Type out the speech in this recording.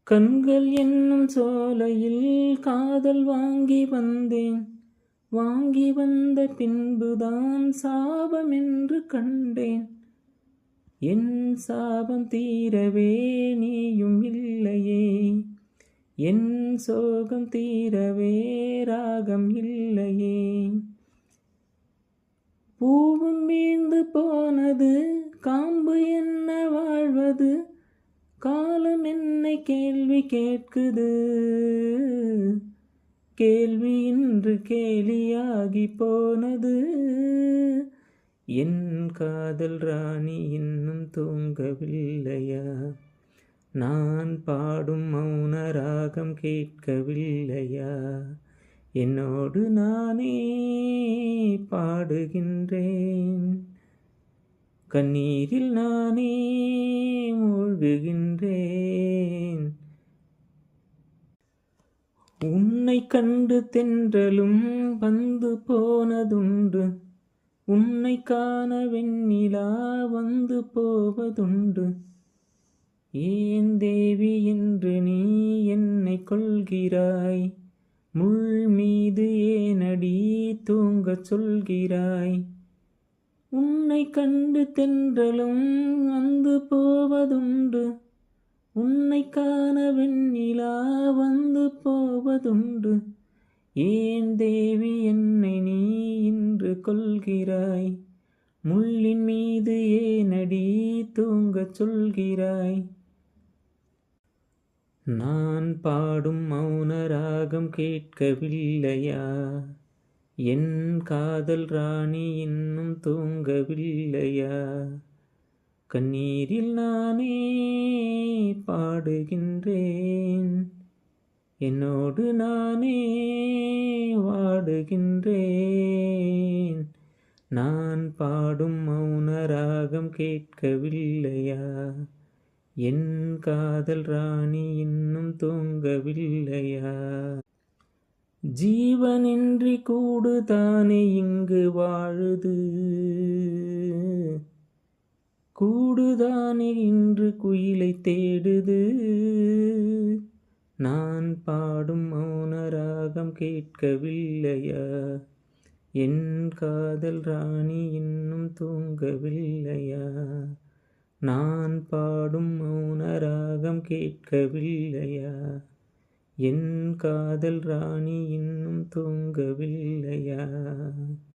கண்கள் என்னும் சோலையில் காதல் வாங்கி வந்தேன். வாங்கி வந்த பின்புதான் சாபம் என்று கண்டேன். என் சாபம் தீரவே நீயும் இல்லையே. என் சோகம் தீரவே ராகம் இல்லையே. பூவும் வீழ்ந்து போனது, காம்பு என்ன வாழ்வது? காலம் என்னை கேள்வி கேட்குது. கேள்வி இன்று கேலியாகி போனது. என் காதல் ராணி இன்னும் தூங்கவில்லையா? நான் பாடும் மௌன ராகம் கேட்கவில்லையா? என்னோடு நானே பாடுகின்றேன். கண்ணீரில் நானே மூழ்குகின்றேன். உன்னை கண்டு தென்றலும் வந்து போனதுண்டு. உன்னை காண வெண்ணிலா வந்து போவதுண்டு. ஏன் தேவி என்று நீ என்னை கொள்கிறாய்? முள் மீது ஏனடி தூங்கச் சொல்கிறாய்? உன்னை கண்டு தென்றலும் வந்து போவதுண்டு. உன்னை காண வெண்ணிலா வந்து போவதுண்டு. ஏன் தேவி என்னை நீ இன்று கொள்கிறாய்? முள்ளின் மீது ஏனடி தூங்கச் சொல்கிறாய்? நான் பாடும் மௌன ராகம் கேட்கவில்லையா? என் காதல் ராணி இன்னும் தூங்கவில்லையா? கண்ணீரில் நானே பாடுகின்றேன். என்னோடு நானே வாடுகின்றேன். நான் பாடும் மௌன ராகம் கேட்கவில்லையா? என் காதல் ராணி இன்னும் தூங்கவில்லையா? ஜீவனின்றி கூடுதானே இங்கு வாழுது. கூடுதானே இன்று குயிலை தேடுது. நான் பாடும் மௌன ராகம் கேட்கவில்லையா? என் காதல் ராணி இன்னும் தூங்கவில்லையா? நான் பாடும் மௌன ராகம் கேட்கவில்லையா? என் காதல் ராணி இன்னும் தூங்கவில்லையா?